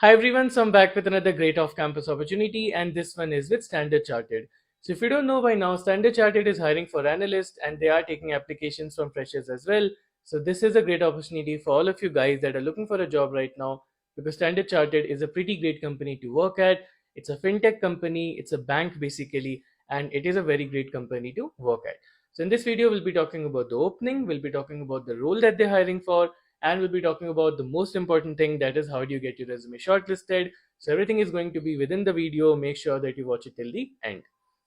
Hi everyone, so I'm back with another great off-campus opportunity, and this one is with Standard Chartered. So if you don't know by now, Standard Chartered is hiring for analysts and they are taking applications from freshers as well. So this is a great opportunity for all of you guys that are looking for a job right now, because Standard Chartered is a pretty great company to work at. It's a fintech company, it's a bank basically, and it is a very great company to work at. So in this video, we'll be talking about the opening, we'll be talking about the role that they're hiring for, and we'll be talking about the most important thing, that is how do you get your resume shortlisted. So everything is going to be within the video. Make sure that you watch it till the end.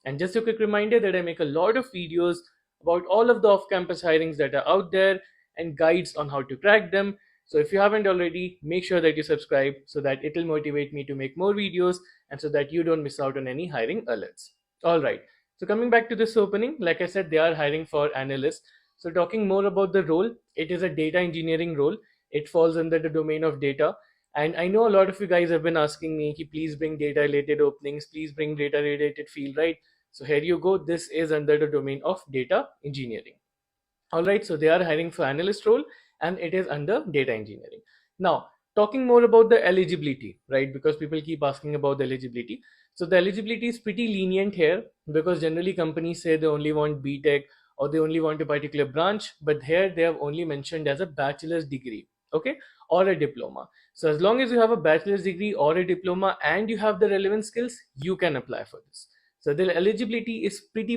And just a quick reminder that I make a lot of videos about all of the off-campus hirings that are out there and guides on how to crack them. So if you haven't already, make sure that you subscribe so that it will motivate me to make more videos and so that you don't miss out on any hiring alerts. All right, so coming back to this opening, like I said, they are hiring for analysts. So talking more about the role, it is a data engineering role. It falls under the domain of data. And I know a lot of you guys have been asking me, please bring data related openings, please bring data related field, right? So here you go. This is under the domain of data engineering. All right, so they are hiring for analyst role and it is under data engineering. Now, talking more about the eligibility, right? Because people keep asking about the eligibility. So the eligibility is pretty lenient here because generally companies say they only want BTech or they only want a particular branch, but here they have only mentioned as a bachelor's degree, okay, or a diploma. So as long as you have a bachelor's degree or a diploma and you have the relevant skills, you can apply for this. So the eligibility is pretty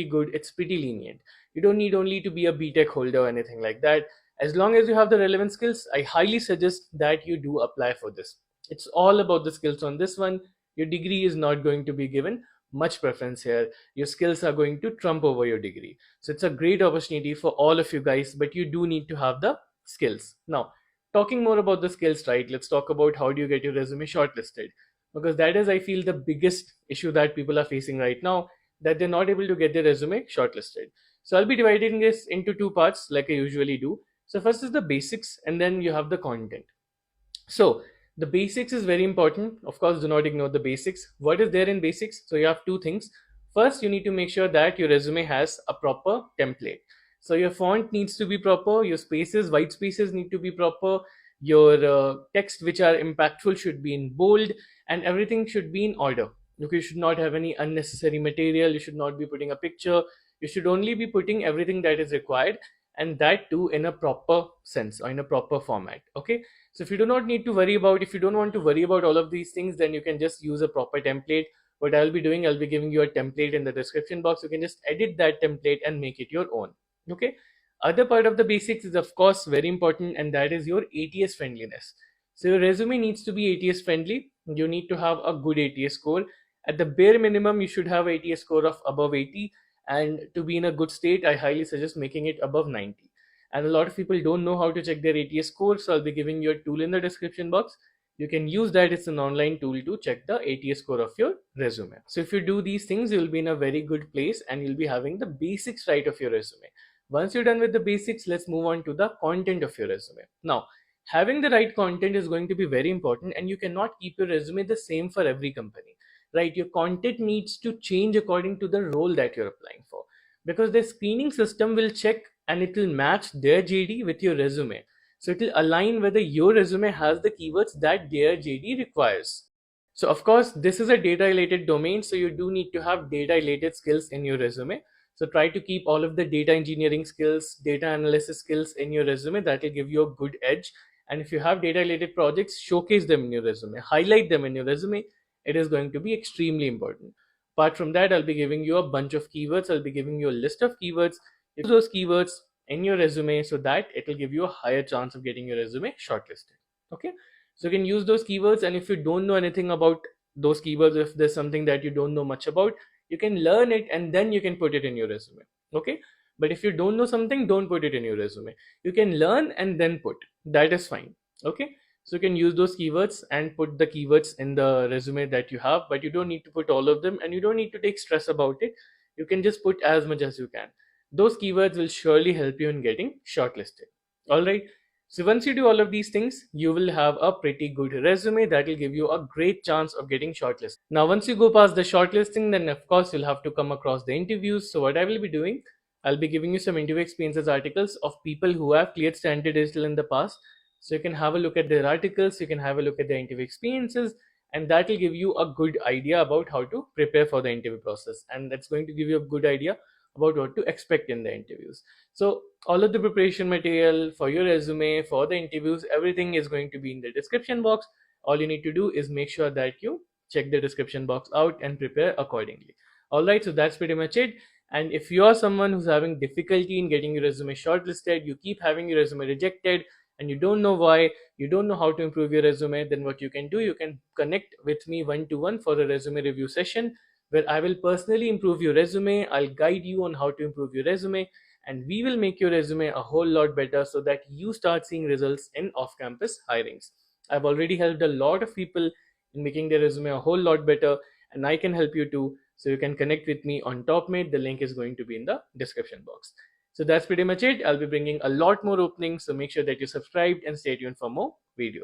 good. It's pretty lenient. You don't need only to be a BTech holder or anything like that. As long as you have the relevant skills, I highly suggest that you do apply for this. It's all about the skills on this one. Your degree is not going to be given much preference here. Your skills are going to trump over your degree. So it's a great opportunity for all of you guys, but you do need to have the skills. Now, talking more about the skills, right? Let's talk about how do you get your resume shortlisted, because that is, I feel, the biggest issue that people are facing right now, that they're not able to get their resume shortlisted. So I'll be dividing this into two parts like I usually do. So first is the basics and then you have the content. So the basics is very important. Of course, do not ignore the basics. What is there in basics? So you have two things. First, you need to make sure that your resume has a proper template. So your font needs to be proper, your spaces, white spaces need to be proper, your text which are impactful should be in bold, and everything should be in order. Okay, you should not have any unnecessary material, you should not be putting a picture, you should only be putting everything that is required, and that too in a proper sense or in a proper format. Okay, so if you do not need to worry about, if you don't want to worry about all of these things, then you can just use a proper template. What I'll be doing, I'll be giving you a template in the description box. You can just edit that template and make it your own. Okay, other part of the basics is of course very important, and that is your ATS friendliness. So your resume needs to be ATS friendly. You need to have a good ATS score. At the bare minimum, you should have ATS score of above 80, and to be in a good state, I highly suggest making it above 90. And a lot of people don't know how to check their ATS score, so I'll be giving you a tool in the description box. You can use that. It's an online tool to check the ATS score of your resume. So if you do these things, you'll be in a very good place and you'll be having the basics right of your resume. Once you're done with the basics, let's move on to the content of your resume. Now, having the right content is going to be very important, and you cannot keep your resume the same for every company, right? Your content needs to change according to the role that you're applying for, because the screening system will check and it will match their JD with your resume. So it will align whether your resume has the keywords that their JD requires. So of course, this is a data related domain, so you do need to have data related skills in your resume. So try to keep all of the data engineering skills, data analysis skills in your resume. That will give you a good edge. And if you have data related projects, showcase them in your resume, highlight them in your resume. It is going to be extremely important. Apart from that, I'll be giving you a bunch of keywords. I'll be giving you a list of keywords. Use those keywords in your resume so that it will give you a higher chance of getting your resume shortlisted. Okay, so you can use those keywords, and if you don't know anything about those keywords, if there's something that you don't know much about, you can learn it and then you can put it in your resume. Okay, but if you don't know something, don't put it in your resume. You can learn and then put, that is fine. Okay, so you can use those keywords and put the keywords in the resume that you have, but you don't need to put all of them and you don't need to take stress about it. You can just put as much as you can. Those keywords will surely help you in getting shortlisted. All right, so once you do all of these things, you will have a pretty good resume that will give you a great chance of getting shortlisted. Now, once you go past the shortlisting, then of course you'll have to come across the interviews. So what I will be doing, I'll be giving you some interview experiences articles of people who have cleared standard digital in the past. So you can have a look at their articles, you can have a look at their interview experiences, and that will give you a good idea about how to prepare for the interview process, and that's going to give you a good idea about what to expect in the interviews. So all of the preparation material for your resume, for the interviews, everything is going to be in the description box. All you need to do is make sure that you check the description box out and prepare accordingly. All right, so that's pretty much it. And if you are someone who's having difficulty in getting your resume shortlisted, you keep having your resume rejected, and you don't know why, you don't know how to improve your resume, then what you can do, you can connect with me one to one for a resume review session where I will personally improve your resume. I'll guide you on how to improve your resume, and we will make your resume a whole lot better so that you start seeing results in off campus hirings. I've already helped a lot of people in making their resume a whole lot better, and I can help you too. So you can connect with me on TopMate. The link is going to be in the description box. So that's pretty much it. I'll be bringing a lot more openings, so make sure that you're subscribed and stay tuned for more videos.